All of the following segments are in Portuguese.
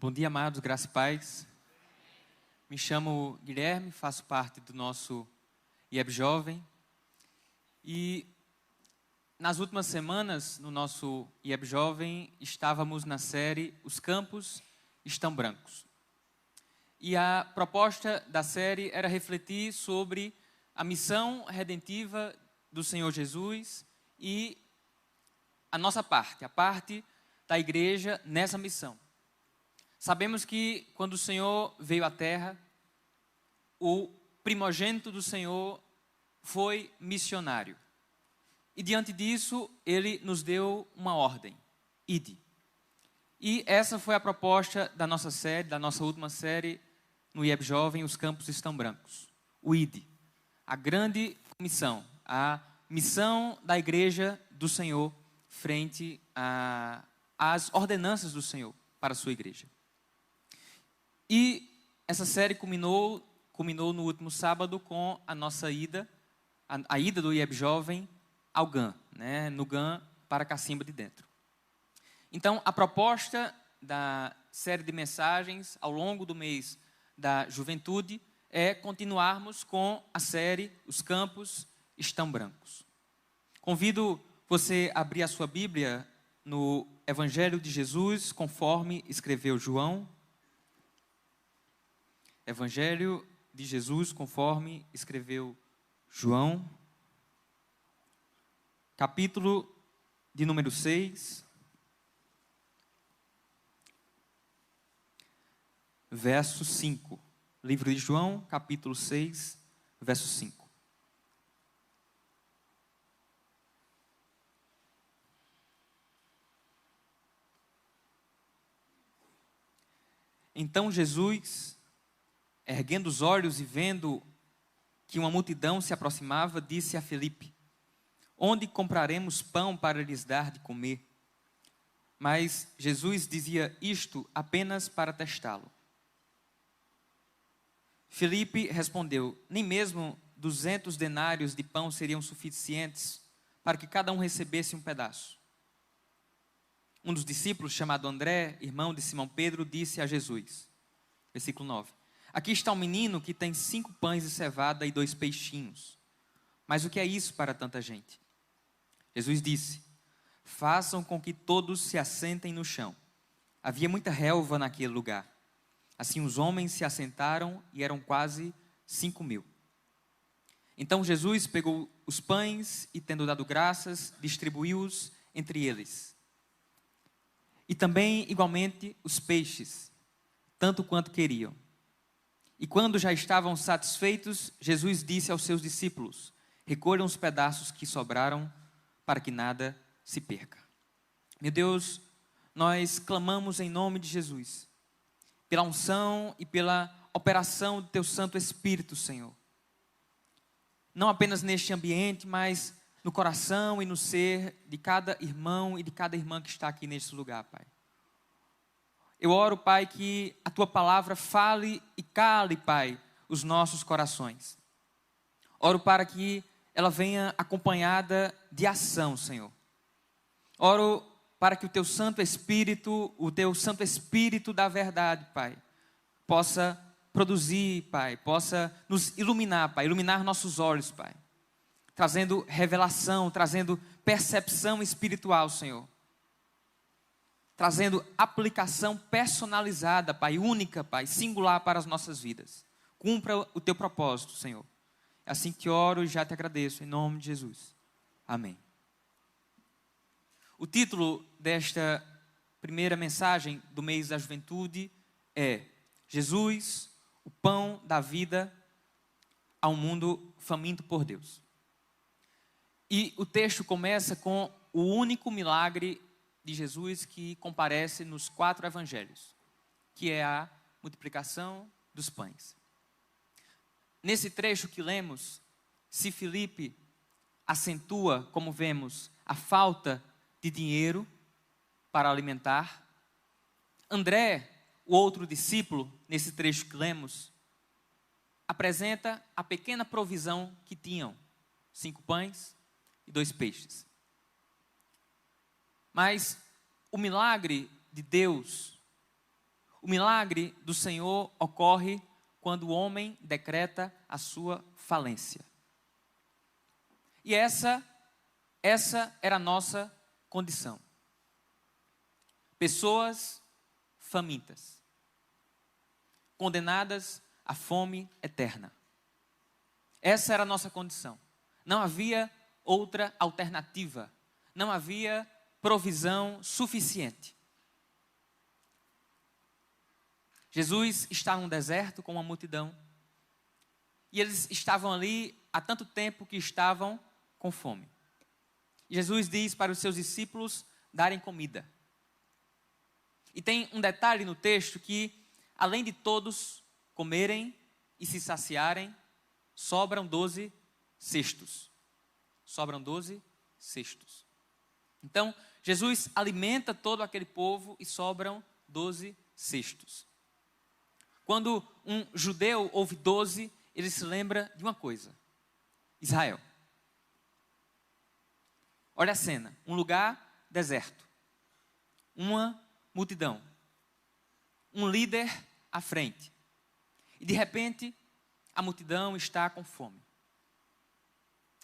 Bom dia, amados, graça e paz. Me chamo Guilherme, faço parte do nosso IEB Jovem. E nas últimas semanas, no nosso IEB Jovem, estávamos na série Os Campos Estão Brancos. E a proposta da série era refletir sobre a missão redentiva do Senhor Jesus e a nossa parte, a parte da igreja nessa missão. Sabemos que quando o Senhor veio à terra, o primogênito do Senhor foi missionário. E diante disso, ele nos deu uma ordem: ide. E essa foi a proposta da nossa série, da nossa última série no IEB Jovem, Os Campos Estão Brancos. O ide. A grande missão, a missão da igreja do Senhor frente às ordenanças do Senhor para a sua igreja. E essa série culminou no último sábado com a nossa ida, a ida do IEB Jovem ao GAN, no GAN para Cacimba de Dentro. Então, a proposta da série de mensagens ao longo do mês da juventude é continuarmos com a série Os Campos Estão Brancos. Convido você a abrir a sua Bíblia no Evangelho de Jesus, conforme escreveu João. Evangelho de Jesus, conforme escreveu João, capítulo de número 6, verso 5. Livro de João, capítulo 6, verso 5. Então Jesus, erguendo os olhos e vendo que uma multidão se aproximava, disse a Filipe: onde compraremos pão para lhes dar de comer? Mas Jesus dizia isto apenas para testá-lo. Filipe respondeu: nem mesmo 200 denários de pão seriam suficientes para que cada um recebesse um pedaço. Um dos discípulos, chamado André, irmão de Simão Pedro, disse a Jesus, versículo 9: aqui está um menino que tem 5 pães de cevada e 2 peixinhos. Mas o que é isso para tanta gente? Jesus disse: façam com que todos se assentem no chão. Havia muita relva naquele lugar. Assim os homens se assentaram e eram quase 5.000. Então Jesus pegou os pães e, tendo dado graças, distribuiu-os entre eles. E também, igualmente, os peixes, tanto quanto queriam. E quando já estavam satisfeitos, Jesus disse aos seus discípulos: recolham os pedaços que sobraram, para que nada se perca. Meu Deus, nós clamamos em nome de Jesus, pela unção e pela operação do Teu Santo Espírito, Senhor. Não apenas neste ambiente, mas no coração e no ser de cada irmão e de cada irmã que está aqui neste lugar, Pai. Eu oro, Pai, que a Tua palavra fale e cale, Pai, os nossos corações. Oro para que ela venha acompanhada de ação, Senhor. Oro para que o Teu Santo Espírito, o Teu Santo Espírito da verdade, Pai, possa produzir, Pai, possa nos iluminar, Pai, iluminar nossos olhos, Pai, trazendo revelação, trazendo percepção espiritual, Senhor, trazendo aplicação personalizada, Pai, única, Pai, singular para as nossas vidas. Cumpra o Teu propósito, Senhor. É assim que oro e já te agradeço, em nome de Jesus. Amém. O título desta primeira mensagem do mês da juventude é Jesus, o pão da vida a um mundo faminto por Deus. E o texto começa com o único milagre de Jesus que comparece nos 4 evangelhos, que é a multiplicação dos pães. Nesse trecho que lemos, se Filipe acentua, como vemos, a falta de dinheiro para alimentar, André, o outro discípulo, nesse trecho que lemos, apresenta a pequena provisão que tinham, 5 pães e 2 peixes. Mas o milagre de Deus, o milagre do Senhor ocorre quando o homem decreta a sua falência. E essa era a nossa condição. Pessoas famintas, condenadas à fome eterna. Essa era a nossa condição. Não havia outra alternativa. Não havia provisão suficiente. Jesus está num deserto com uma multidão. E eles estavam ali há tanto tempo que estavam com fome. Jesus diz para os seus discípulos darem comida. E tem um detalhe no texto que, além de todos comerem e se saciarem, sobram 12 cestos. Sobram 12 cestos. Então, Jesus alimenta todo aquele povo e sobram 12 cestos. Quando um judeu ouve 12, ele se lembra de uma coisa: Israel. Olha a cena, um lugar deserto, uma multidão, um líder à frente. E de repente, a multidão está com fome.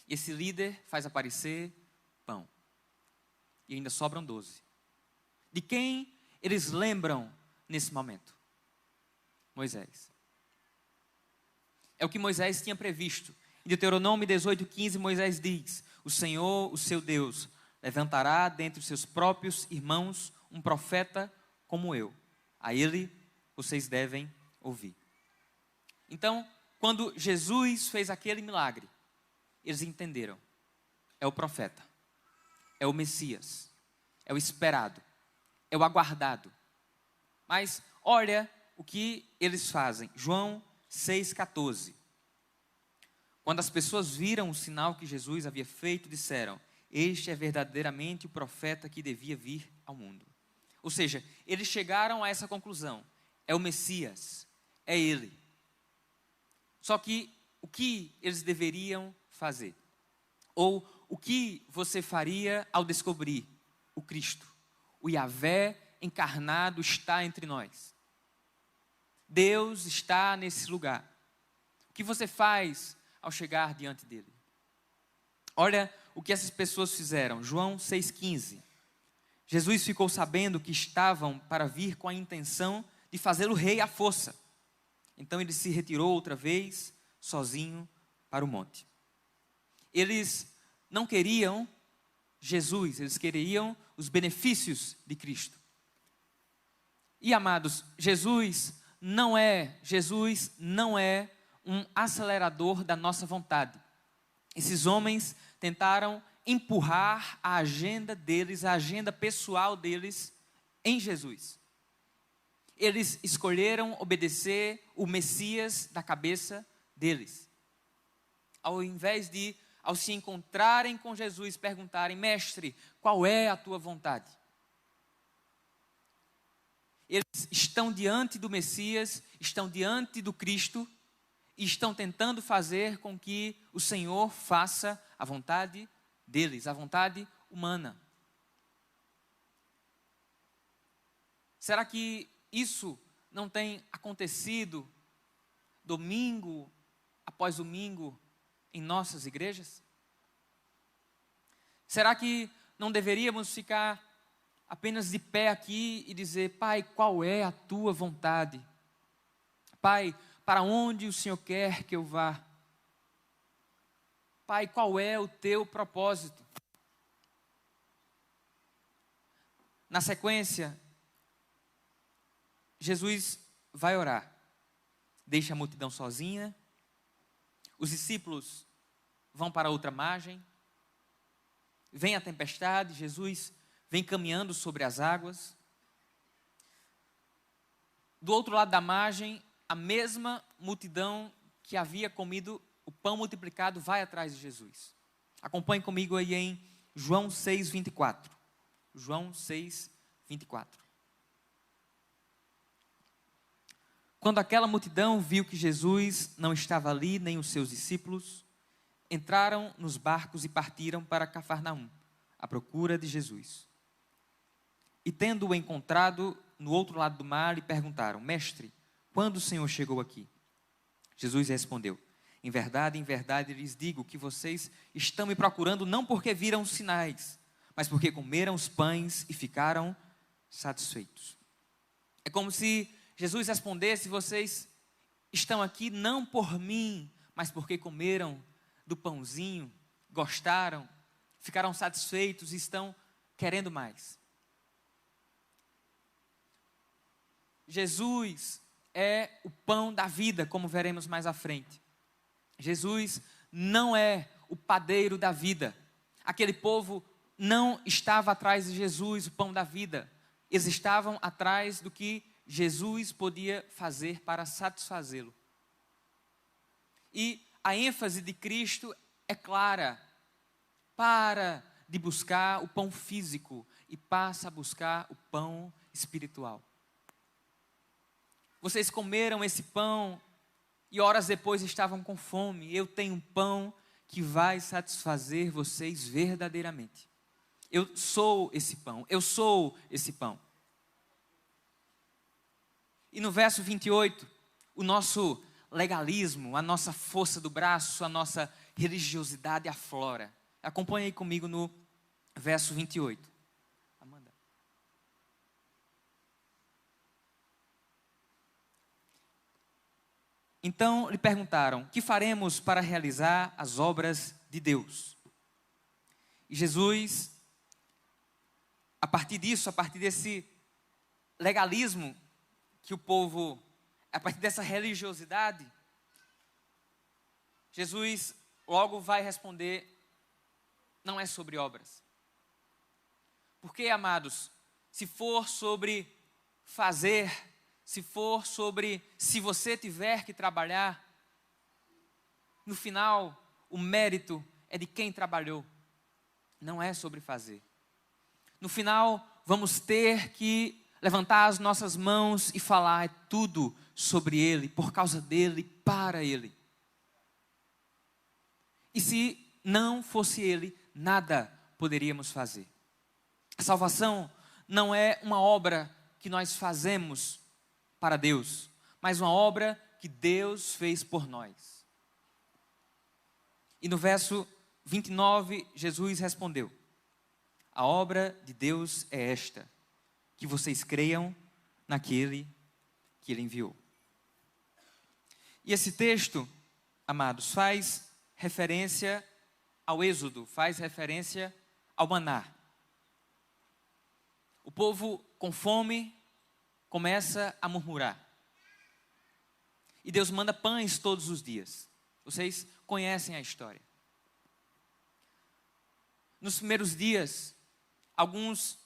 Esse líder faz aparecer pão. E ainda sobram 12. De quem eles lembram nesse momento? Moisés. É o que Moisés tinha previsto. Em Deuteronômio 18:15, Moisés diz: o Senhor, o seu Deus, levantará dentre os seus próprios irmãos um profeta como eu. A ele vocês devem ouvir. Então, quando Jesus fez aquele milagre, eles entenderam: é o profeta, é o Messias, é o esperado, é o aguardado. Mas olha o que eles fazem. João 6,14. Quando as pessoas viram o sinal que Jesus havia feito, disseram: este é verdadeiramente o profeta que devia vir ao mundo. Ou seja, eles chegaram a essa conclusão: é o Messias, é ele. Só que o que eles deveriam fazer? Ou o que você faria ao descobrir o Cristo? O Yahvé encarnado está entre nós. Deus está nesse lugar. O que você faz ao chegar diante dele? Olha o que essas pessoas fizeram. João 6,15. Jesus ficou sabendo que estavam para vir com a intenção de fazê-lo rei à força. Então ele se retirou outra vez, sozinho, para o monte. Eles não queriam Jesus, eles queriam os benefícios de Cristo. E amados, Jesus não é um acelerador da nossa vontade. Esses homens tentaram empurrar a agenda deles, a agenda pessoal deles em Jesus. Eles escolheram obedecer o Messias da cabeça deles. Ao invés de, ao se encontrarem com Jesus, perguntarem: mestre, qual é a tua vontade? Eles estão diante do Messias, estão diante do Cristo e estão tentando fazer com que o Senhor faça a vontade deles, a vontade humana. Será que isso não tem acontecido domingo após domingo em nossas igrejas? Será que não deveríamos ficar apenas de pé aqui e dizer: Pai, qual é a tua vontade? Pai, para onde o Senhor quer que eu vá? Pai, qual é o teu propósito? Na sequência, Jesus vai orar. Deixa a multidão sozinha. Os discípulos vão para outra margem. Vem a tempestade, Jesus vem caminhando sobre as águas. Do outro lado da margem, a mesma multidão que havia comido o pão multiplicado vai atrás de Jesus. Acompanhe comigo aí em João 6,24. João 6,24. Quando aquela multidão viu que Jesus não estava ali, nem os seus discípulos, entraram nos barcos e partiram para Cafarnaum, à procura de Jesus. E tendo-o encontrado, no outro lado do mar lhe perguntaram: Mestre, quando o Senhor chegou aqui? Jesus respondeu: em verdade lhes digo que vocês estão me procurando não porque viram sinais, mas porque comeram os pães e ficaram satisfeitos. É como se Jesus respondesse: vocês estão aqui não por mim, mas porque comeram do pãozinho, gostaram, ficaram satisfeitos e estão querendo mais. Jesus é o pão da vida, como veremos mais à frente. Jesus não é o padeiro da vida. Aquele povo não estava atrás de Jesus, o pão da vida. Eles estavam atrás do que Jesus podia fazer para satisfazê-lo. E a ênfase de Cristo é clara: para de buscar o pão físico e passa a buscar o pão espiritual. Vocês comeram esse pão e horas depois estavam com fome. Eu tenho um pão que vai satisfazer vocês verdadeiramente. Eu sou esse pão, eu sou esse pão. E no verso 28, o nosso legalismo, a nossa força do braço, a nossa religiosidade aflora. Acompanhe aí comigo no verso 28. Amanda. Então lhe perguntaram: que faremos para realizar as obras de Deus? E Jesus, a partir disso, a partir desse legalismo que o povo, a partir dessa religiosidade, Jesus logo vai responder: não é sobre obras. Porque, amados, se for sobre fazer, se for sobre se você tiver que trabalhar, no final o mérito é de quem trabalhou, não é sobre fazer. No final vamos ter que levantar as nossas mãos e falar: é tudo sobre Ele, por causa dEle, para Ele. E se não fosse Ele, nada poderíamos fazer. A salvação não é uma obra que nós fazemos para Deus, mas uma obra que Deus fez por nós. E no verso 29, Jesus respondeu: a obra de Deus é esta, que vocês creiam naquele que Ele enviou. E esse texto, amados, faz referência ao Êxodo, faz referência ao maná. O povo com fome começa a murmurar. E Deus manda pães todos os dias. Vocês conhecem a história. Nos primeiros dias, alguns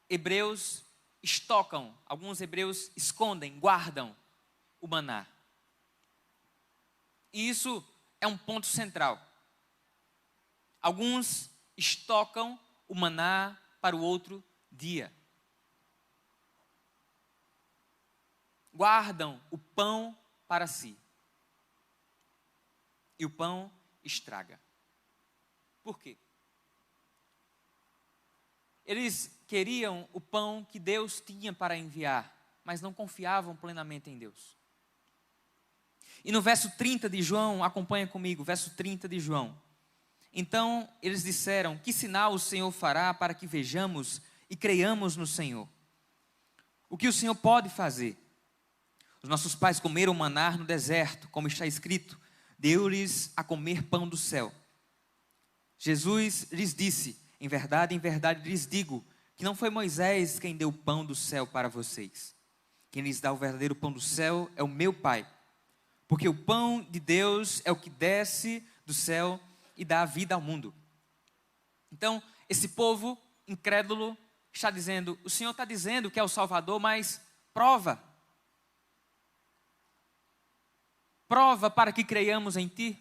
hebreus estocam, alguns hebreus escondem, guardam o maná. E isso é um ponto central. Alguns estocam o maná para o outro dia. Guardam o pão para si. E o pão estraga. Por quê? Eles queriam o pão que Deus tinha para enviar, mas não confiavam plenamente em Deus. E no verso 30 de João, acompanha comigo, verso 30 de João. Então eles disseram: que sinal o Senhor fará para que vejamos e creiamos no Senhor? O que o Senhor pode fazer? Os nossos pais comeram maná no deserto, como está escrito: deu-lhes a comer pão do céu. Jesus lhes disse: em verdade lhes digo, que não foi Moisés quem deu o pão do céu para vocês. Quem lhes dá o verdadeiro pão do céu é o meu Pai. Porque o pão de Deus é o que desce do céu e dá vida ao mundo. Então, esse povo incrédulo está dizendo: o Senhor está dizendo que é o Salvador, mas prova. Prova para que creiamos em Ti.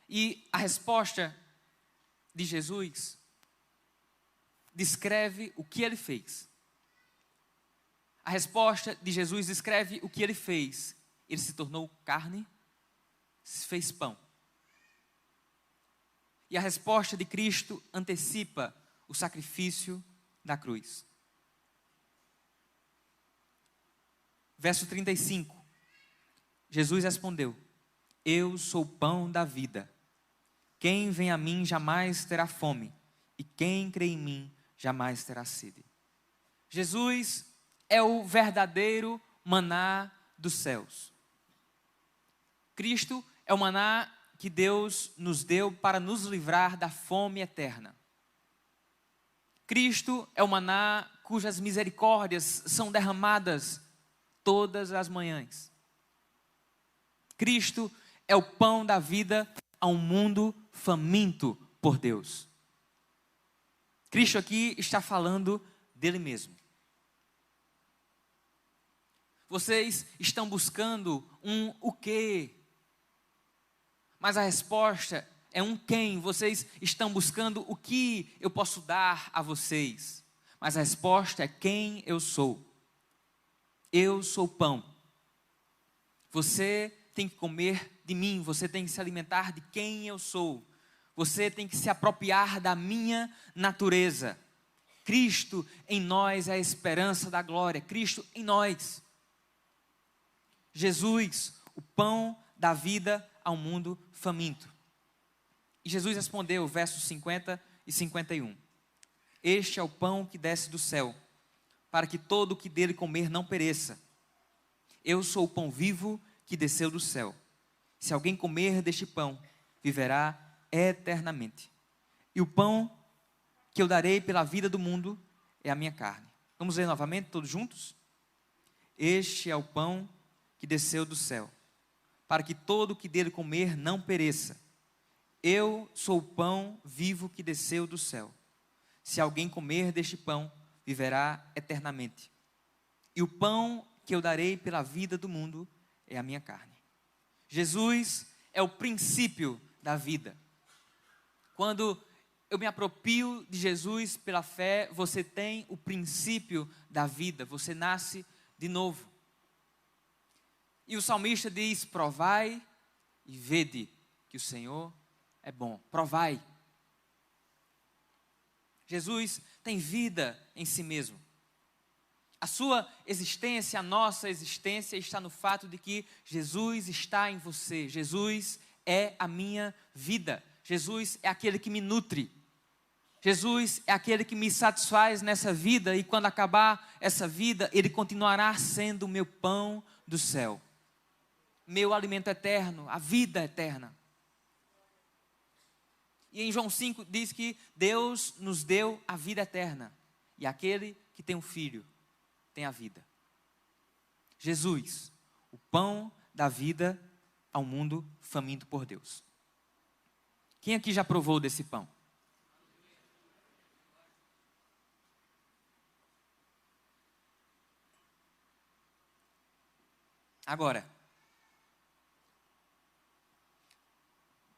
E a resposta de Jesus descreve o que Ele fez. A resposta de Jesus descreve o que Ele fez. Ele se tornou carne, se fez pão. E a resposta de Cristo antecipa o sacrifício da cruz. Verso 35. Jesus respondeu: eu sou o pão da vida. Quem vem a mim jamais terá fome, e quem crê em mim jamais terá sede. Jesus é o verdadeiro maná dos céus. Cristo é o maná que Deus nos deu para nos livrar da fome eterna. Cristo é o maná cujas misericórdias são derramadas todas as manhãs. Cristo é o pão da vida a um mundo faminto por Deus. Cristo aqui está falando dele mesmo. Vocês estão buscando um o quê? Mas a resposta é um quem. Vocês estão buscando o que eu posso dar a vocês. Mas a resposta é quem eu sou. Eu sou o pão. Você tem que comer de mim. Você tem que se alimentar de quem eu sou. Você tem que se apropriar da minha natureza. Cristo em nós é a esperança da glória. Cristo em nós. Jesus, o pão da vida ao mundo faminto. E Jesus respondeu, versos 50 e 51. Este é o pão que desce do céu, para que todo o que dele comer não pereça. Eu sou o pão vivo que desceu do céu. Se alguém comer deste pão, viverá eternamente. E o pão que eu darei pela vida do mundo é a minha carne. Vamos ler novamente, todos juntos? Este é o pão que desceu do céu, para que todo o que dele comer não pereça. Eu sou o pão vivo que desceu do céu. Se alguém comer deste pão, viverá eternamente. E o pão que eu darei pela vida do mundo é a minha carne. Jesus é o princípio da vida. Quando eu me aproprio de Jesus pela fé, você tem o princípio da vida. Você nasce de novo. E o salmista diz: provai e vede que o Senhor é bom. Provai. Jesus tem vida em si mesmo. A sua existência, a nossa existência está no fato de que Jesus está em você. Jesus é a minha vida. Jesus é aquele que me nutre. Jesus é aquele que me satisfaz nessa vida, e quando acabar essa vida, Ele continuará sendo o meu pão do céu. Meu alimento eterno, a vida eterna. E em João 5 diz que Deus nos deu a vida eterna. E aquele que tem um filho tem a vida. Jesus, o pão da vida ao mundo faminto por Deus. Quem aqui já provou desse pão? Agora,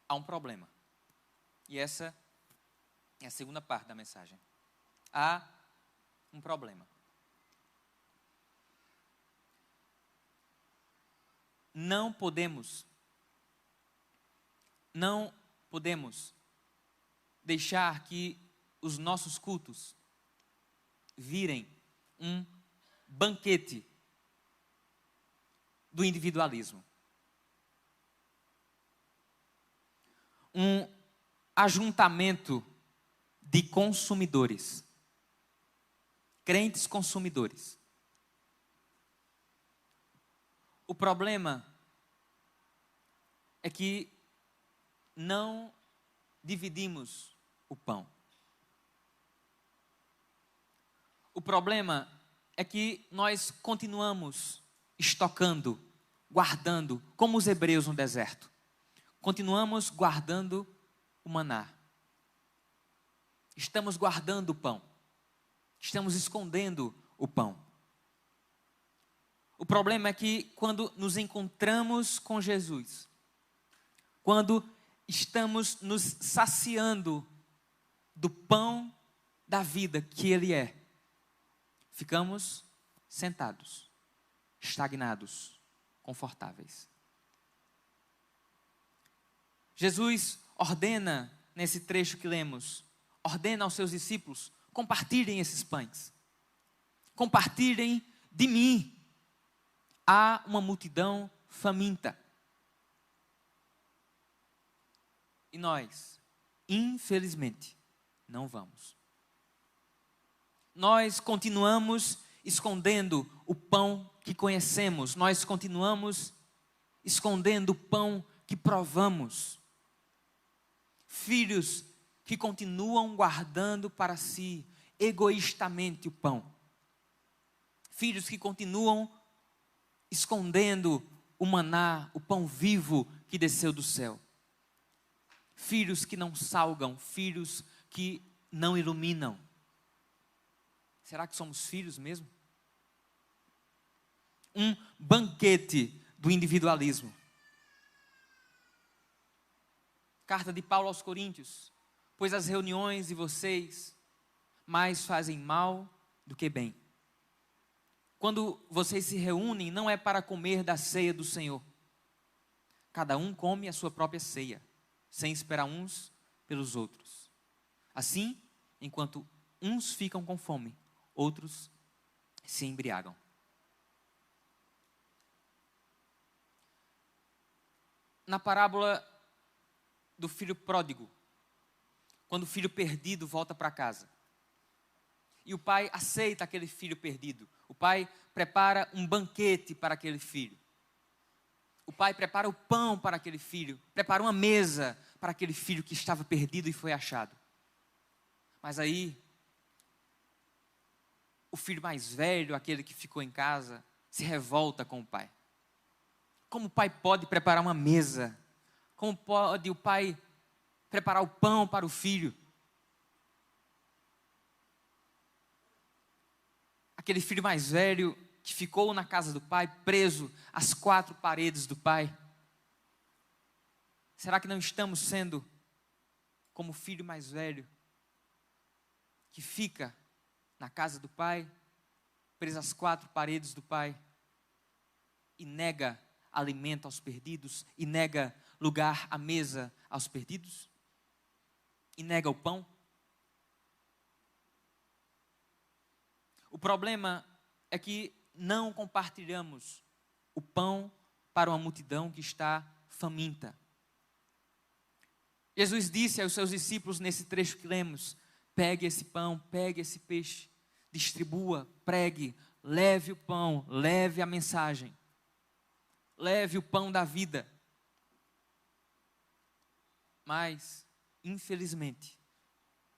há um problema. E essa é a segunda parte da mensagem. Há um problema. Não podemos deixar que os nossos cultos virem um banquete do individualismo. Um ajuntamento de consumidores. Crentes consumidores. O problema é que não dividimos o pão. O problema é que nós continuamos estocando, guardando, como os hebreus no deserto. Continuamos guardando o maná. Estamos guardando o pão. Estamos escondendo o pão. O problema é que quando nos encontramos com Jesus, quando estamos nos saciando do pão da vida que Ele é, ficamos sentados, estagnados, confortáveis. Jesus ordena, nesse trecho que lemos, ordena aos seus discípulos: compartilhem esses pães. Compartilhem de mim. há uma multidão faminta. E nós, infelizmente, não vamos. Nós continuamos escondendo o pão que conhecemos. Nós continuamos escondendo o pão que provamos. Filhos que continuam guardando para si egoístamente o pão. Filhos que continuam escondendo o maná, o pão vivo que desceu do céu. Filhos que não salgam, filhos que não iluminam. Será que somos filhos mesmo? Um banquete do individualismo. Carta de Paulo aos Coríntios. Pois as reuniões de vocês mais fazem mal do que bem. Quando vocês se reúnem, não é para comer da ceia do Senhor. Cada um come a sua própria ceia, sem esperar uns pelos outros. Assim, enquanto uns ficam com fome, outros se embriagam. Na parábola do filho pródigo, quando o filho perdido volta para casa, e o pai aceita aquele filho perdido, o pai prepara um banquete para aquele filho, o pai prepara o pão para aquele filho, prepara uma mesa para aquele filho que estava perdido e foi achado. Mas aí, o filho mais velho, aquele que ficou em casa, se revolta com o pai. Como o pai pode preparar uma mesa? Como pode o pai preparar o pão para o filho? Aquele filho mais velho que ficou na casa do pai, preso às quatro paredes do pai. Será que não estamos sendo como o filho mais velho que fica na casa do pai, preso às quatro paredes do pai e nega alimento aos perdidos, e nega lugar à mesa aos perdidos, e nega o pão? O problema é que não compartilhamos o pão para uma multidão que está faminta. Jesus disse aos seus discípulos nesse trecho que lemos: pegue esse pão, pegue esse peixe, distribua, pregue, leve o pão, leve a mensagem. Leve o pão da vida. Mas, infelizmente,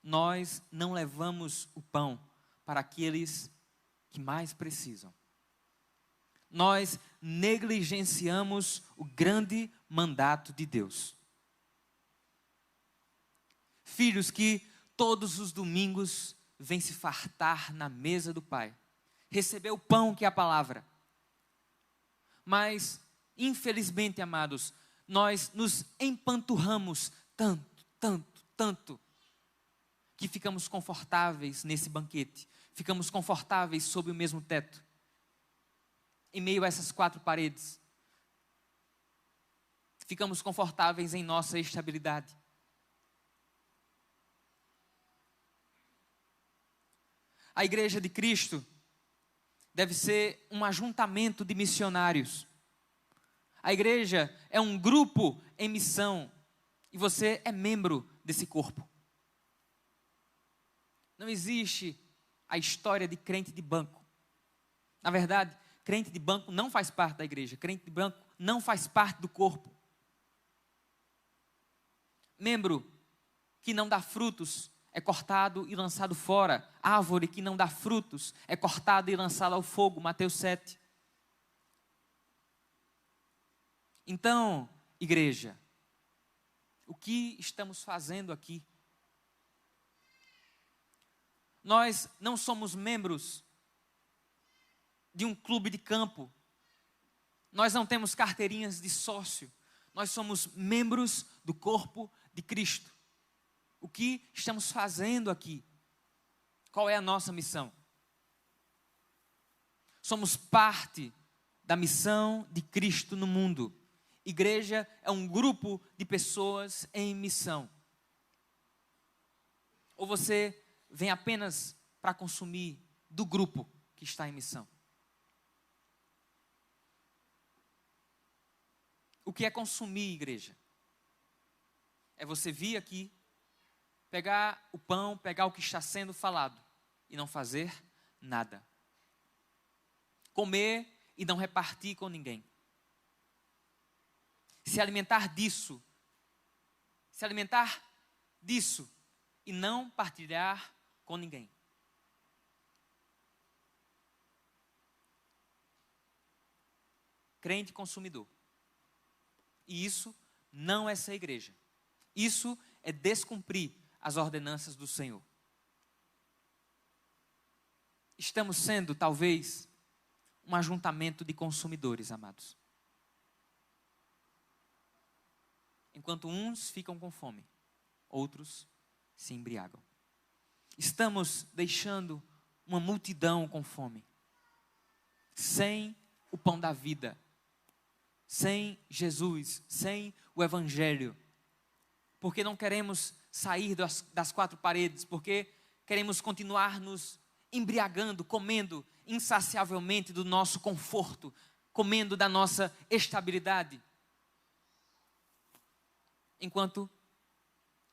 nós não levamos o pão para aqueles que mais precisam. Nós negligenciamos o grande mandato de Deus. Filhos que todos os domingos vêm se fartar na mesa do Pai, receber o pão que é a palavra. Mas, infelizmente, amados, nós nos empanturramos tanto, que ficamos confortáveis nesse banquete, ficamos confortáveis sob o mesmo teto, em meio a essas quatro paredes, ficamos confortáveis em nossa estabilidade. A Igreja de Cristo deve ser um ajuntamento de missionários. A igreja é um grupo em missão e você é membro desse corpo. Não existe a história de crente de banco. Na verdade, crente de banco não faz parte da igreja. Crente de banco não faz parte do corpo. Membro que não dá frutos é cortado e lançado fora. Árvore que não dá frutos é cortada e lançada ao fogo. Mateus 7. Então, igreja, o que estamos fazendo aqui? Nós não somos membros de um clube de campo. Nós não temos carteirinhas de sócio. Nós somos membros do corpo de Cristo. O que estamos fazendo aqui? Qual é a nossa missão? Somos parte da missão de Cristo no mundo. Igreja é um grupo de pessoas em missão. Ou você vem apenas para consumir do grupo que está em missão? O que é consumir, igreja? É você vir aqui, pegar o pão, pegar o que está sendo falado e não fazer nada. Comer e não repartir com ninguém. Se alimentar disso e não partilhar com ninguém. Crente consumidor. E isso não é ser igreja. Isso é descumprir as ordenanças do Senhor. Estamos sendo, talvez, um ajuntamento de consumidores, amados. Enquanto uns ficam com fome, outros se embriagam. Estamos deixando uma multidão com fome, sem o pão da vida, sem Jesus, sem o Evangelho, porque não queremos sair das quatro paredes, porque queremos continuar nos embriagando, comendo insaciavelmente do nosso conforto, comendo da nossa estabilidade. Enquanto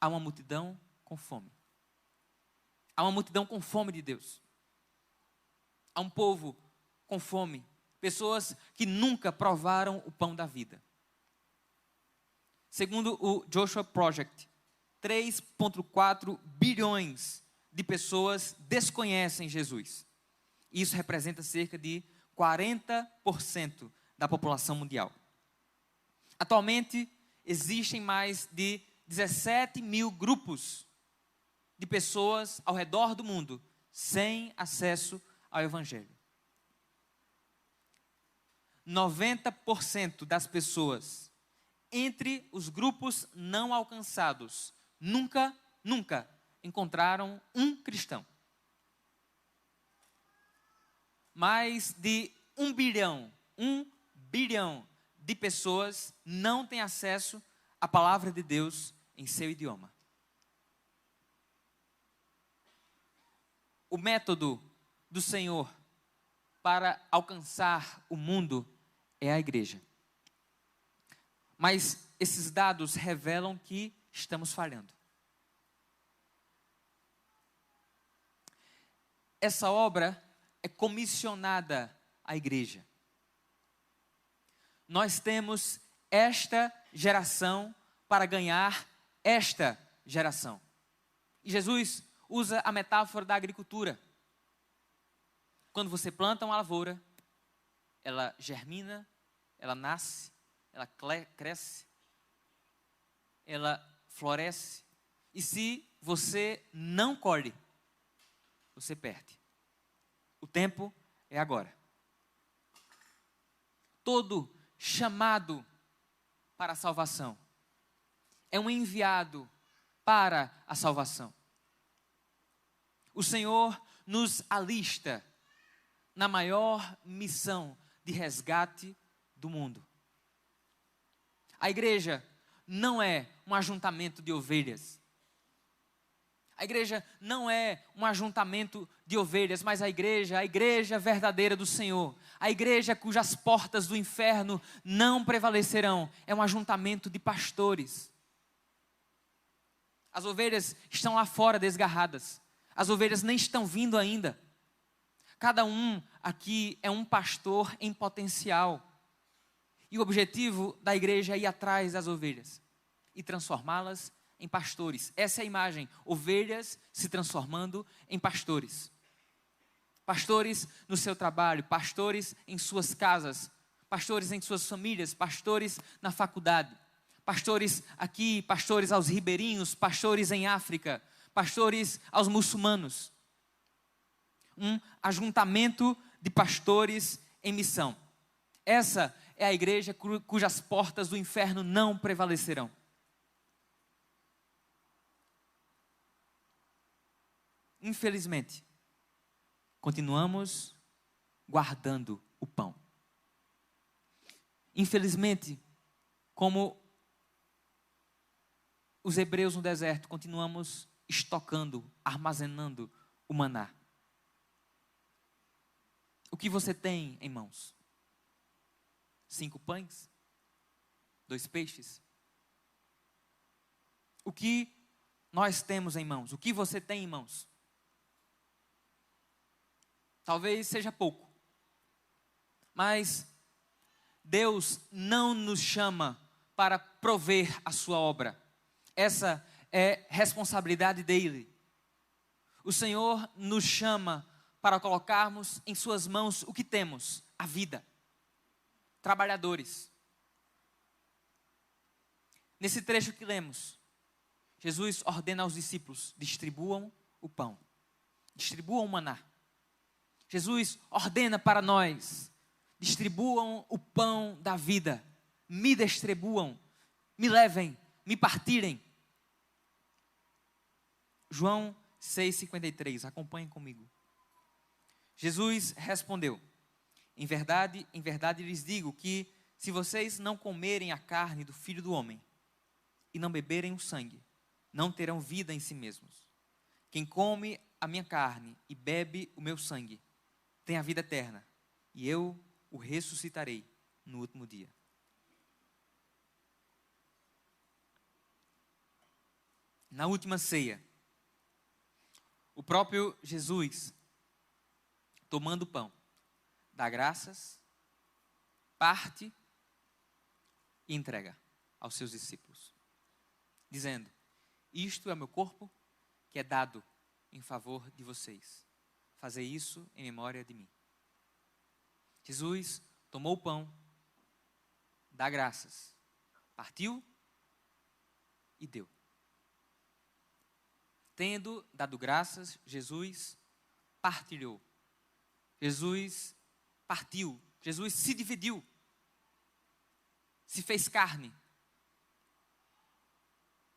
há uma multidão com fome. Há uma multidão com fome de Deus. Há um povo com fome. Pessoas que nunca provaram o pão da vida. Segundo o Joshua Project, 3,4 bilhões de pessoas desconhecem Jesus. Isso representa cerca de 40% da população mundial. Atualmente, existem mais de 17 mil grupos de pessoas ao redor do mundo sem acesso ao Evangelho. 90% das pessoas entre os grupos não alcançados nunca encontraram um cristão. Mais de 1 bilhão de pessoas não têm acesso à palavra de Deus em seu idioma. O método do Senhor para alcançar o mundo é a igreja. Mas esses dados revelam que estamos falhando. Essa obra é comissionada à igreja. Nós temos esta geração para ganhar esta geração. E Jesus usa a metáfora da agricultura. Quando você planta uma lavoura, ela germina, ela nasce, ela cresce, ela floresce. E se você não colhe, você perde. O tempo é agora. Todo chamado para a salvação é um enviado para a salvação. O Senhor nos alista na maior missão de resgate do mundo. A igreja não é um ajuntamento de ovelhas. A igreja não é um ajuntamento de ovelhas, mas a igreja verdadeira do Senhor, a igreja cujas portas do inferno não prevalecerão, é um ajuntamento de pastores. As ovelhas estão lá fora desgarradas, as ovelhas nem estão vindo ainda. Cada um aqui é um pastor em potencial. E o objetivo da igreja é ir atrás das ovelhas e transformá-las em pastores. Essa é a imagem, ovelhas se transformando em pastores. Pastores no seu trabalho, pastores em suas casas, pastores em suas famílias, pastores na faculdade, pastores aqui, pastores aos ribeirinhos, pastores em África, pastores aos muçulmanos. Um ajuntamento de pastores em missão. Essa é a igreja cujas portas do inferno não prevalecerão. Infelizmente, continuamos guardando o pão. Infelizmente, como os hebreus no deserto, continuamos estocando, armazenando o maná. O que você tem em mãos? 5 pães? 2 peixes. O que nós temos em mãos? O que você tem em mãos? Talvez seja pouco, mas Deus não nos chama para prover a sua obra. Essa é responsabilidade dele. O Senhor nos chama para colocarmos em suas mãos o que temos, a vida. Trabalhadores. Nesse trecho que lemos, Jesus ordena aos discípulos: distribuam o pão, distribuam o maná. Jesus ordena para nós: distribuam o pão da vida, me distribuam, me levem, me partirem. João 6,53, acompanhem comigo. Jesus respondeu: em verdade lhes digo que se vocês não comerem a carne do Filho do Homem e não beberem o sangue, não terão vida em si mesmos. Quem come a minha carne e bebe o meu sangue tem a vida eterna, e eu o ressuscitarei no último dia. Na última ceia, o próprio Jesus, tomando o pão, dá graças, parte e entrega aos seus discípulos, dizendo: isto é o meu corpo que é dado em favor de vocês. Fazei isso em memória de mim. Jesus tomou o pão, dá graças, partiu e deu. Tendo dado graças, Jesus partilhou. Jesus partiu. Jesus se dividiu. Se fez carne.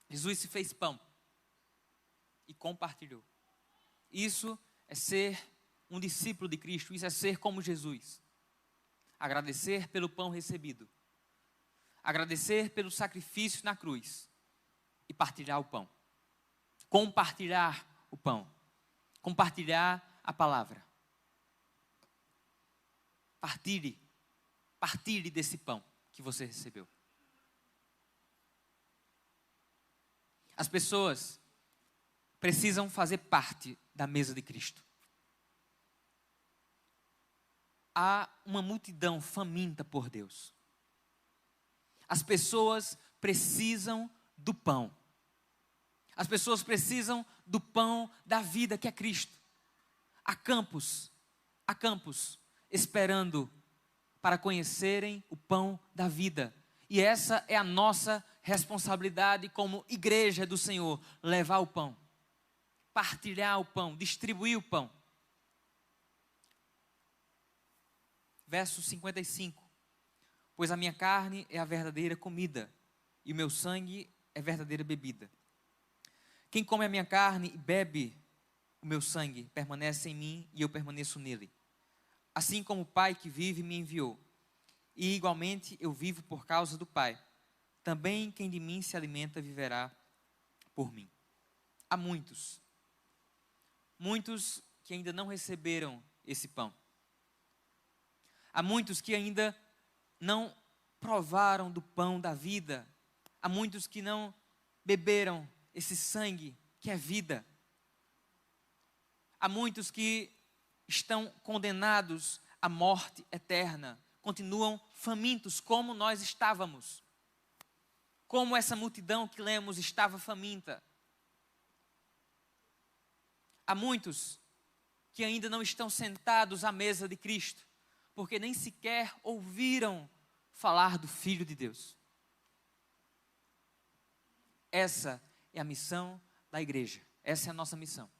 Jesus se fez pão. E compartilhou. Isso é ser um discípulo de Cristo. Isso é ser como Jesus. Agradecer pelo pão recebido. Agradecer pelo sacrifício na cruz. E partilhar o pão. Compartilhar o pão. Compartilhar a palavra. Partilhe desse pão que você recebeu. As pessoas precisam fazer parte da mesa de Cristo. Há uma multidão faminta por Deus. As pessoas precisam do pão. As pessoas precisam do pão da vida, que é Cristo. Há campos esperando para conhecerem o pão da vida. E essa é a nossa responsabilidade como igreja do Senhor: levar o pão, partilhar o pão, distribuir o pão. Verso 55. Pois a minha carne é a verdadeira comida, e o meu sangue é verdadeira bebida. Quem come a minha carne e bebe o meu sangue, permanece em mim e eu permaneço nele. Assim como o Pai que vive me enviou, e igualmente eu vivo por causa do Pai. Também quem de mim se alimenta viverá por mim. Há muitos que ainda não receberam esse pão. Há muitos que ainda não provaram do pão da vida. Há muitos que não beberam esse sangue que é vida. Há muitos que estão condenados à morte eterna. Continuam famintos como nós estávamos. Como essa multidão que lemos estava faminta. Há muitos que ainda não estão sentados à mesa de Cristo, porque nem sequer ouviram falar do Filho de Deus. Essa é a missão da igreja. Essa é a nossa missão.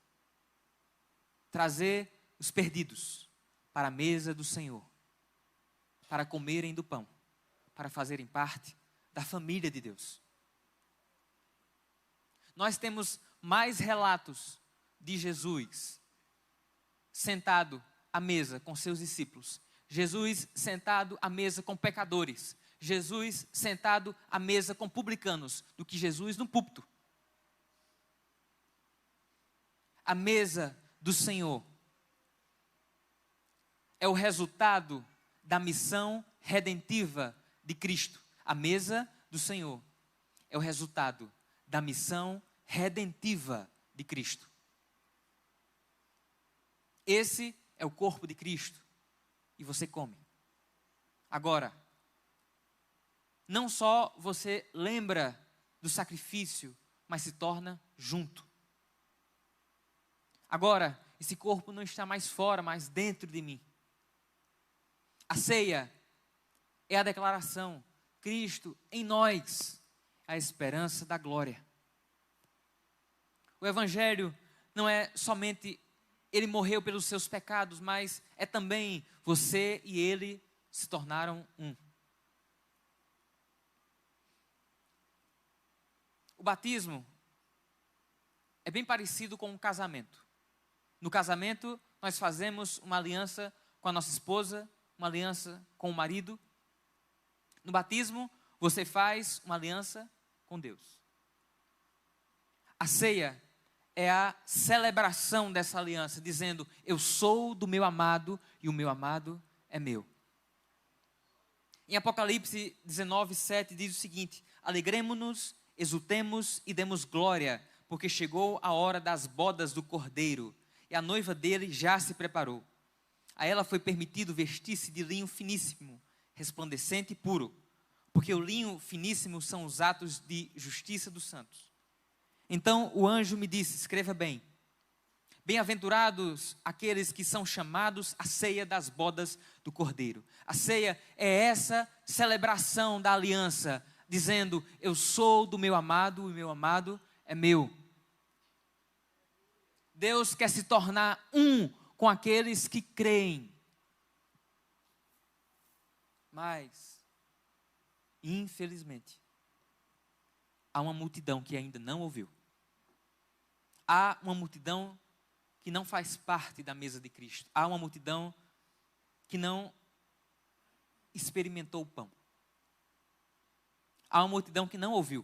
Trazer os perdidos para a mesa do Senhor, para comerem do pão, para fazerem parte da família de Deus. Nós temos mais relatos de Jesus sentado à mesa com seus discípulos, Jesus sentado à mesa com pecadores, Jesus sentado à mesa com publicanos, do que Jesus no púlpito. A mesa do Senhor é o resultado da missão redentiva de Cristo. A mesa do Senhor é o resultado da missão redentiva de Cristo. Esse é o corpo de Cristo e você come. Agora, não só você lembra do sacrifício, mas se torna junto. Agora, esse corpo não está mais fora, mas dentro de mim. A ceia é a declaração: Cristo em nós, a esperança da glória. O Evangelho não é somente Ele morreu pelos seus pecados, mas é também você e Ele se tornaram um. O batismo é bem parecido com um casamento. No casamento, nós fazemos uma aliança com a nossa esposa, uma aliança com o marido. No batismo, você faz uma aliança com Deus. A ceia é a celebração dessa aliança, dizendo: eu sou do meu amado e o meu amado é meu. Em Apocalipse 19:7 diz o seguinte: alegremo-nos, exultemos e demos glória, porque chegou a hora das bodas do Cordeiro, e a noiva dele já se preparou. A ela foi permitido vestir-se de linho finíssimo, resplandecente e puro, porque o linho finíssimo são os atos de justiça dos santos. Então o anjo me disse: escreva bem, bem-aventurados aqueles que são chamados à ceia das bodas do Cordeiro. A ceia é essa celebração da aliança, dizendo: eu sou do meu amado e o meu amado é meu. Deus quer se tornar um com aqueles que creem. Mas, infelizmente, há uma multidão que ainda não ouviu. Há uma multidão que não faz parte da mesa de Cristo. Há uma multidão que não experimentou o pão. Há uma multidão que não ouviu.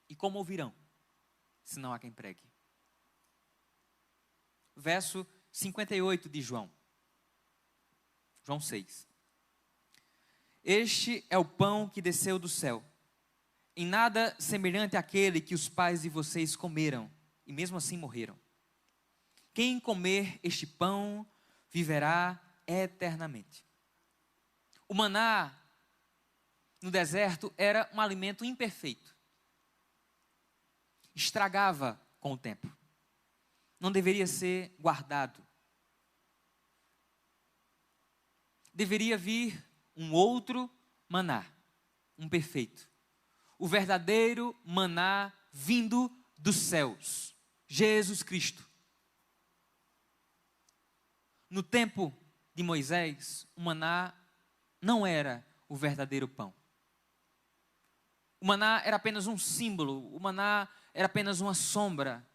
E como ouvirão, se não há quem pregue? Verso 58 de João 6. Este é o pão que desceu do céu, em nada semelhante àquele que os pais de vocês comeram, e mesmo assim morreram. Quem comer este pão, viverá eternamente. O maná no deserto era um alimento imperfeito. Estragava com o tempo. Não deveria ser guardado. Deveria vir um outro maná, um perfeito. O verdadeiro maná vindo dos céus, Jesus Cristo. No tempo de Moisés, o maná não era o verdadeiro pão. O maná era apenas um símbolo, o maná era apenas uma sombra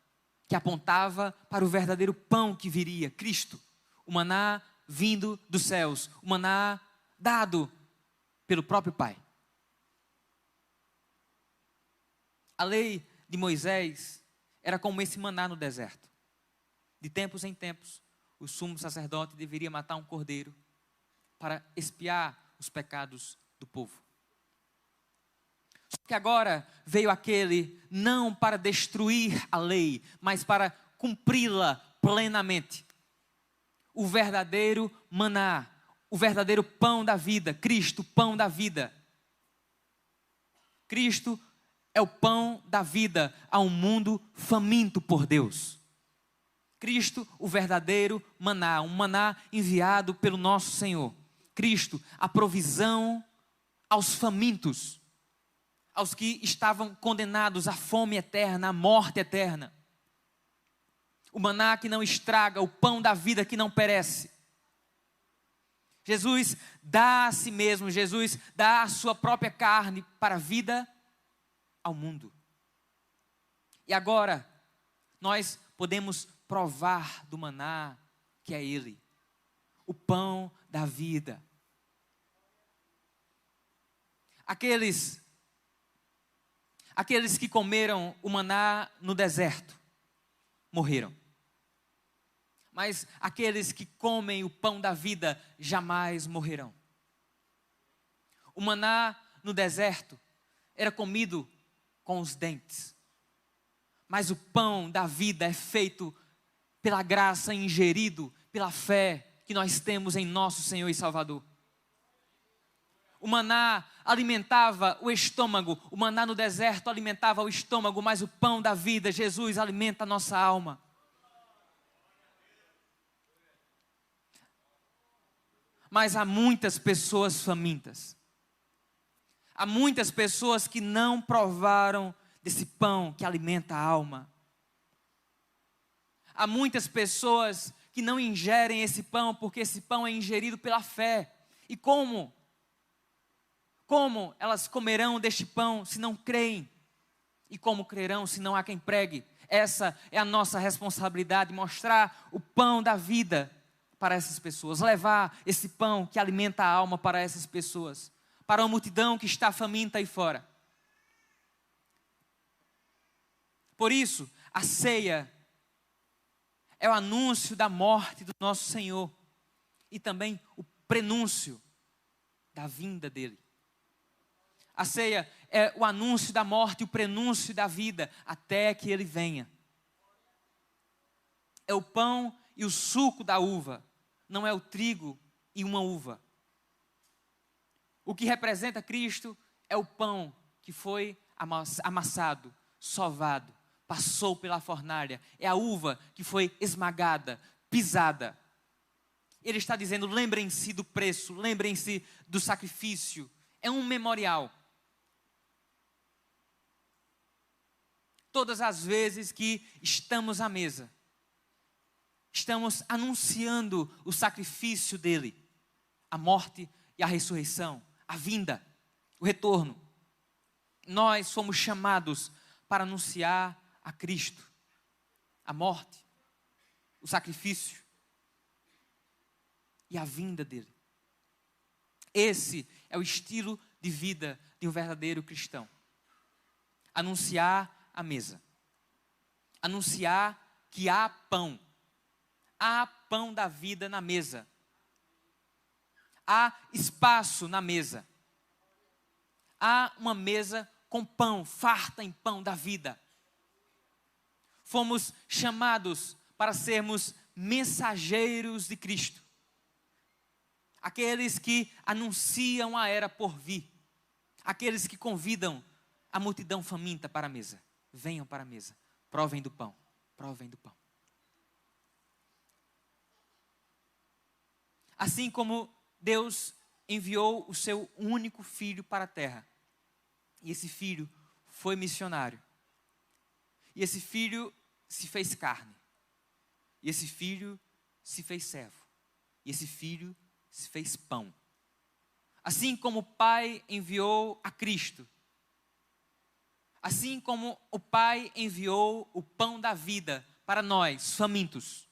que apontava para o verdadeiro pão que viria, Cristo. O maná vindo dos céus, o maná dado pelo próprio Pai. A lei de Moisés era como esse maná no deserto. De tempos em tempos, o sumo sacerdote deveria matar um cordeiro para expiar os pecados do povo. Só que agora veio aquele não para destruir a lei, mas para cumpri-la plenamente. O verdadeiro maná, o verdadeiro pão da vida, Cristo, pão da vida. Cristo é o pão da vida a um mundo faminto por Deus. Cristo, o verdadeiro maná, um maná enviado pelo nosso Senhor. Cristo, a provisão aos famintos, aos que estavam condenados à fome eterna, à morte eterna. O maná que não estraga, o pão da vida que não perece. Jesus dá a si mesmo, Jesus dá a sua própria carne para a vida ao mundo. E agora, nós podemos provar do maná que é Ele, o pão da vida. Aqueles que comeram o maná no deserto, morreram. Mas aqueles que comem o pão da vida, jamais morrerão. O maná no deserto era comido com os dentes. Mas o pão da vida é feito pela graça, ingerido pela fé que nós temos em nosso Senhor e Salvador. O maná alimentava o estômago, o maná no deserto alimentava o estômago, mas o pão da vida, Jesus, alimenta a nossa alma. Mas há muitas pessoas famintas. Há muitas pessoas que não provaram desse pão que alimenta a alma. Há muitas pessoas que não ingerem esse pão, porque esse pão é ingerido pela fé. E como? Como elas comerão deste pão se não creem? E como crerão se não há quem pregue? Essa é a nossa responsabilidade, mostrar o pão da vida para essas pessoas, levar esse pão que alimenta a alma para essas pessoas, para a multidão que está faminta aí fora. Por isso, a ceia é o anúncio da morte do nosso Senhor e também o prenúncio da vinda dele. A ceia é o anúncio da morte e o prenúncio da vida até que ele venha. É o pão e o suco da uva, não é o trigo e uma uva. O que representa Cristo é o pão que foi amassado, sovado, passou pela fornalha. É a uva que foi esmagada, pisada. Ele está dizendo, lembrem-se do preço, lembrem-se do sacrifício. É um memorial. Todas as vezes que estamos à mesa, estamos anunciando o sacrifício dele, a morte e a ressurreição, a vinda, o retorno. Nós somos chamados para anunciar a Cristo, a morte, o sacrifício e a vinda dele. Esse é o estilo de vida de um verdadeiro cristão. Anunciar a mesa. Anunciar que há pão. Há pão da vida na mesa. Há espaço na mesa. Há uma mesa com pão, farta em pão da vida. Fomos chamados para sermos mensageiros de Cristo. Aqueles que anunciam a era por vir. Aqueles que convidam a multidão faminta para a mesa. Venham para a mesa, provem do pão, provem do pão. Assim como Deus enviou o seu único filho para a terra, e esse filho foi missionário, e esse filho se fez carne, e esse filho se fez servo, e esse filho se fez pão. Assim como o Pai enviou a Cristo, assim como o Pai enviou o pão da vida para nós, famintos,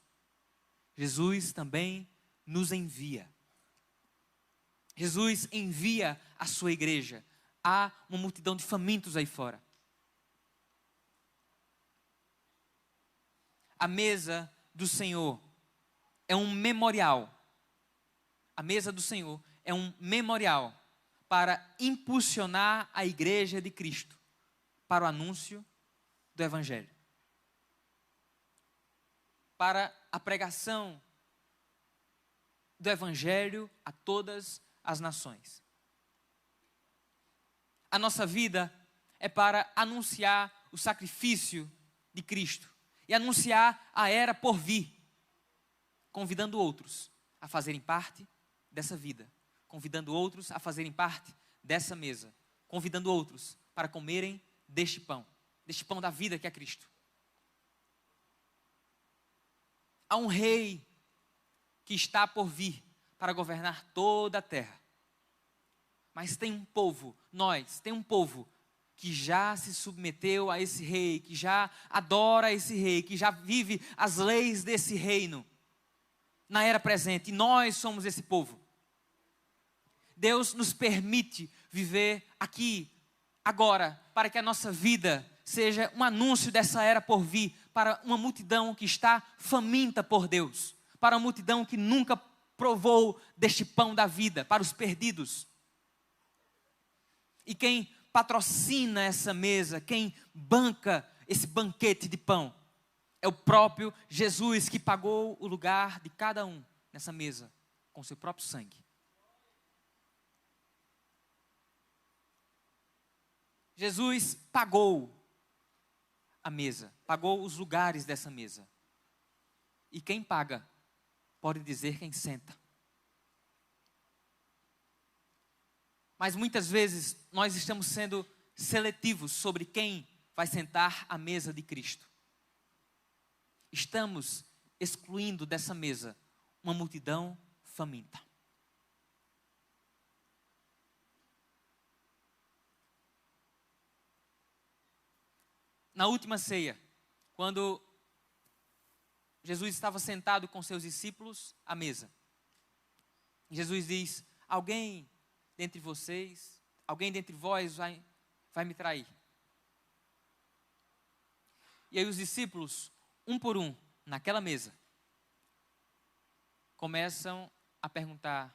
Jesus também nos envia. Jesus envia a sua igreja. Há uma multidão de famintos aí fora. A mesa do Senhor é um memorial. A mesa do Senhor é um memorial para impulsionar a igreja de Cristo para o anúncio do Evangelho, para a pregação do Evangelho a todas as nações. A nossa vida é para anunciar o sacrifício de Cristo e anunciar a era por vir, convidando outros a fazerem parte dessa vida, convidando outros a fazerem parte dessa mesa, convidando outros para comerem deste pão da vida que é Cristo. Há um rei que está por vir para governar toda a terra. Mas tem um povo, tem um povo que já se submeteu a esse rei, que já adora esse rei, que já vive as leis desse reino na era presente. E nós somos esse povo. Deus nos permite viver aqui, agora, para que a nossa vida seja um anúncio dessa era por vir, para uma multidão que está faminta por Deus, para uma multidão que nunca provou deste pão da vida, para os perdidos. E quem patrocina essa mesa, quem banca esse banquete de pão, é o próprio Jesus, que pagou o lugar de cada um nessa mesa com seu próprio sangue. Jesus pagou a mesa, pagou os lugares dessa mesa. E quem paga pode dizer quem senta. Mas muitas vezes nós estamos sendo seletivos sobre quem vai sentar à mesa de Cristo. Estamos excluindo dessa mesa uma multidão faminta. Na última ceia, quando Jesus estava sentado com seus discípulos à mesa, Jesus diz: alguém dentre vocês, alguém dentre vós vai me trair. E aí os discípulos, um por um, naquela mesa, começam a perguntar: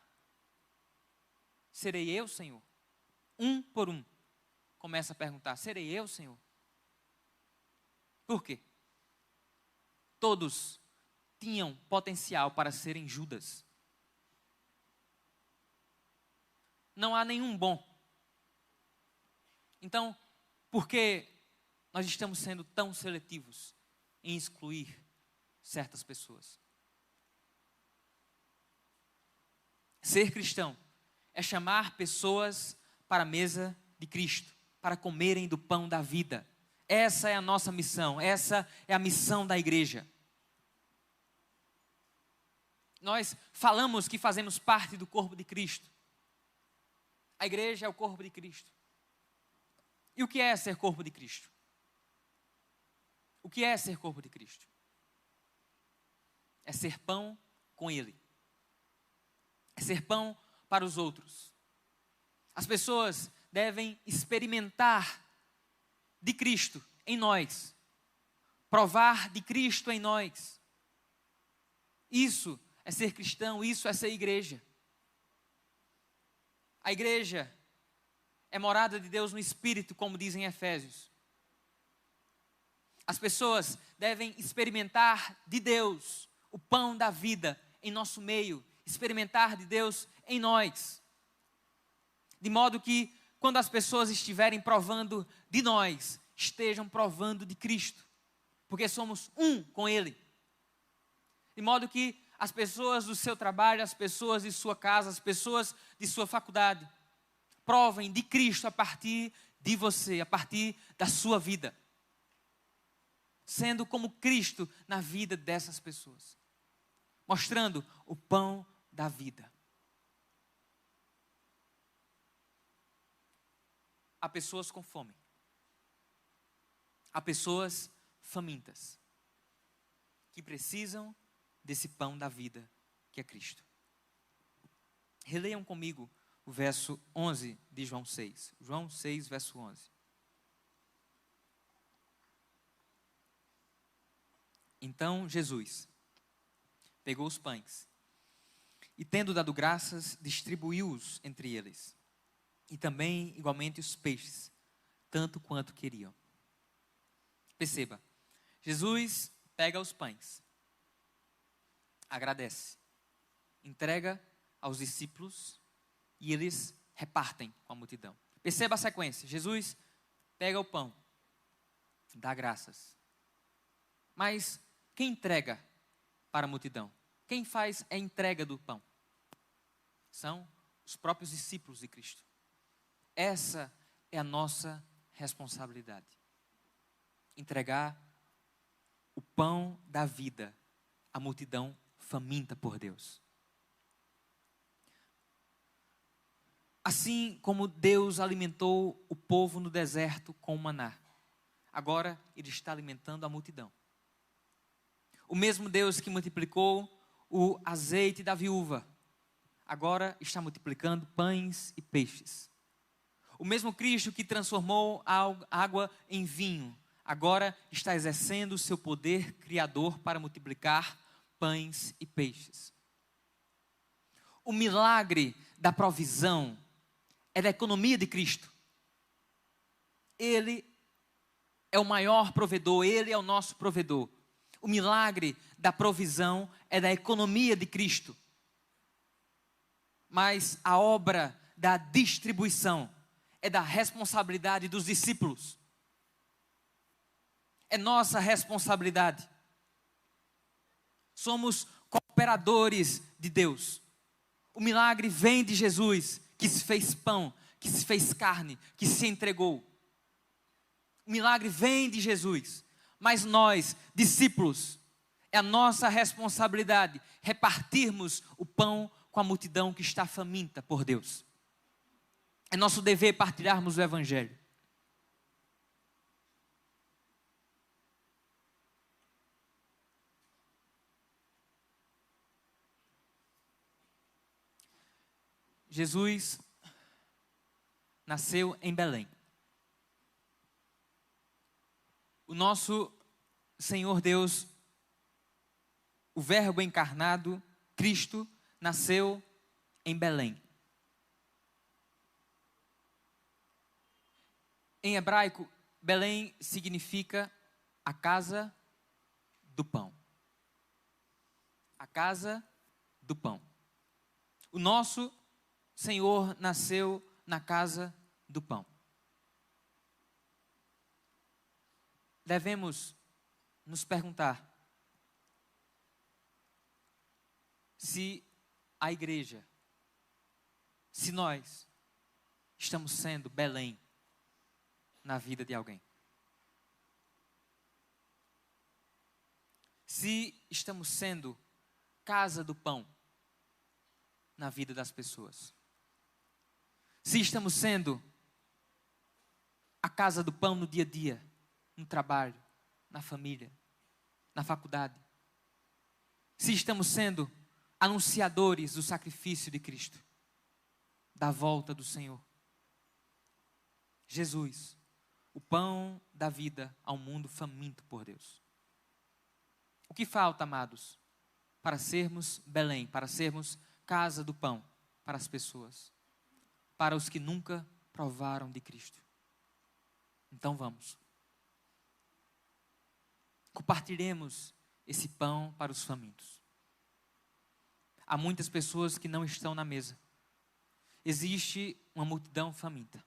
serei eu, Senhor? Um por um, começa a perguntar: serei eu, Senhor? Por quê? Todos tinham potencial para serem Judas. Não há nenhum bom. Então, por que nós estamos sendo tão seletivos em excluir certas pessoas? Ser cristão é chamar pessoas para a mesa de Cristo, para comerem do pão da vida. Essa é a nossa missão, essa é a missão da igreja. Nós falamos que fazemos parte do corpo de Cristo. A igreja é o corpo de Cristo. E o que é ser corpo de Cristo? O que é ser corpo de Cristo? É ser pão com Ele. É ser pão para os outros. As pessoas devem experimentar de Cristo em nós. Provar de Cristo em nós. Isso é ser cristão, isso é ser igreja. A igreja é morada de Deus no Espírito, como dizem Efésios. As pessoas devem experimentar de Deus o pão da vida em nosso meio, experimentar de Deus em nós. De modo que, quando as pessoas estiverem provando de nós, estejam provando de Cristo, porque somos um com Ele. De modo que as pessoas do seu trabalho, as pessoas de sua casa, as pessoas de sua faculdade, provem de Cristo a partir de você, a partir da sua vida. Sendo como Cristo na vida dessas pessoas. Mostrando o pão da vida. Há pessoas com fome. Há pessoas famintas. Que precisam desse pão da vida que é Cristo. Releiam comigo o verso 11 de João 6. João 6, verso 11. Então Jesus pegou os pães e, tendo dado graças, distribuiu-os entre eles. E também, igualmente, os peixes, tanto quanto queriam. Perceba, Jesus pega os pães, agradece, entrega aos discípulos e eles repartem com a multidão. Perceba a sequência. Jesus pega o pão, dá graças. Mas quem entrega para a multidão? Quem faz a entrega do pão? São os próprios discípulos de Cristo. Essa é a nossa responsabilidade. Entregar o pão da vida à multidão faminta por Deus. Assim como Deus alimentou o povo no deserto com o maná, agora Ele está alimentando a multidão. O mesmo Deus que multiplicou o azeite da viúva, agora está multiplicando pães e peixes. O mesmo Cristo que transformou a água em vinho, agora está exercendo o seu poder criador para multiplicar pães e peixes. O milagre da provisão é da economia de Cristo. Ele é o maior provedor, Ele é o nosso provedor. O milagre da provisão é da economia de Cristo. Mas a obra da distribuição é da responsabilidade dos discípulos. É nossa responsabilidade. Somos cooperadores de Deus. O milagre vem de Jesus, que se fez pão, que se fez carne, que se entregou. O milagre vem de Jesus, mas nós, discípulos, é a nossa responsabilidade repartirmos o pão com a multidão que está faminta por Deus. É nosso dever partilharmos o Evangelho. Jesus nasceu em Belém. O nosso Senhor Deus, o Verbo encarnado, Cristo, nasceu em Belém. Em hebraico, Belém significa a casa do pão. A casa do pão. O nosso Senhor nasceu na casa do pão. Devemos nos perguntar se a igreja, se nós estamos sendo Belém na vida de alguém. Se estamos sendo casa do pão na vida das pessoas. Se estamos sendo a casa do pão no dia a dia, no trabalho, na família, na faculdade. Se estamos sendo anunciadores do sacrifício de Cristo, da volta do Senhor. Jesus, o pão da vida ao mundo faminto por Deus. O que falta, amados, para sermos Belém, para sermos casa do pão para as pessoas, para os que nunca provaram de Cristo? Então vamos. Compartilhemos esse pão para os famintos. Há muitas pessoas que não estão na mesa. Existe uma multidão faminta,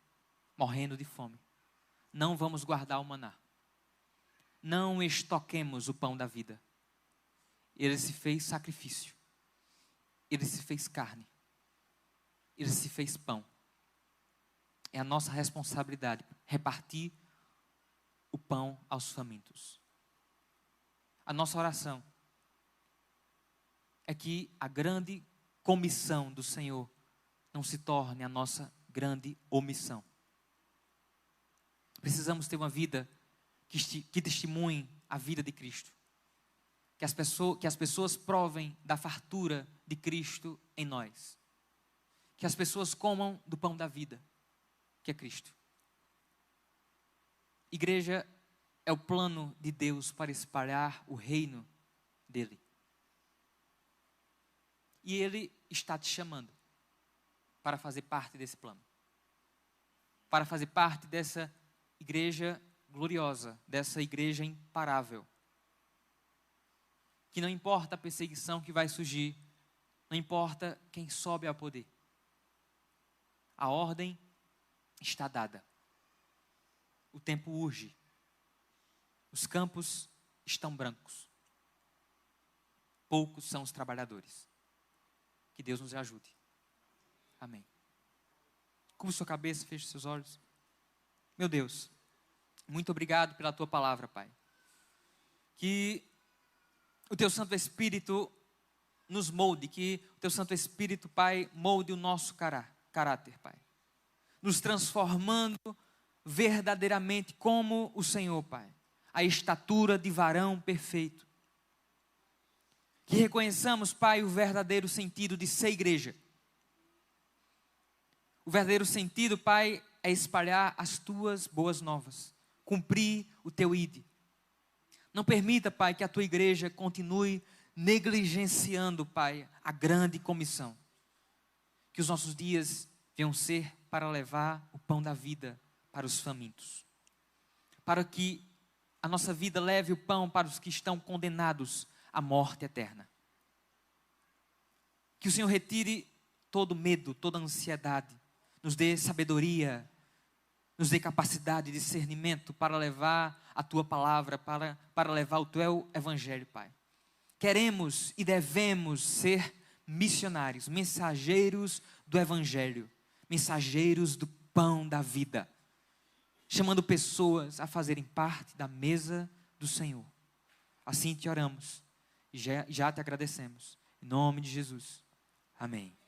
morrendo de fome. Não vamos guardar o maná. Não estoquemos o pão da vida. Ele se fez sacrifício. Ele se fez carne. Ele se fez pão. É a nossa responsabilidade repartir o pão aos famintos. A nossa oração é que a grande comissão do Senhor não se torne a nossa grande omissão. Precisamos ter uma vida que testemunhe a vida de Cristo. Que as pessoas provem da fartura de Cristo em nós. Que as pessoas comam do pão da vida, que é Cristo. Igreja é o plano de Deus para espalhar o reino dele. E Ele está te chamando para fazer parte desse plano. Para fazer parte dessa igreja gloriosa, dessa igreja imparável. Que não importa a perseguição que vai surgir, não importa quem sobe ao poder. A ordem está dada. O tempo urge. Os campos estão brancos. Poucos são os trabalhadores. Que Deus nos ajude. Amém. Curva sua cabeça, feche seus olhos. Meu Deus, muito obrigado pela Tua palavra, Pai. Que o Teu Santo Espírito nos molde, que o Teu Santo Espírito, Pai, molde o nosso caráter, Pai. Nos transformando verdadeiramente como o Senhor, Pai. A estatura de varão perfeito. Que reconheçamos, Pai, o verdadeiro sentido de ser igreja. O verdadeiro sentido, Pai, é espalhar as Tuas boas novas. Cumprir o Teu ID. Não permita, Pai, que a Tua igreja continue negligenciando, Pai, a grande comissão. Que os nossos dias venham ser para levar o pão da vida para os famintos. para que a nossa vida leve o pão para os que estão condenados à morte eterna. Que o Senhor retire todo medo, toda ansiedade, nos dê sabedoria, nos dê capacidade de discernimento para levar a Tua palavra, para levar o Teu Evangelho, Pai. Queremos e devemos ser missionários, mensageiros do Evangelho, mensageiros do pão da vida, chamando pessoas a fazerem parte da mesa do Senhor. Assim te oramos e já te agradecemos. Em nome de Jesus. Amém.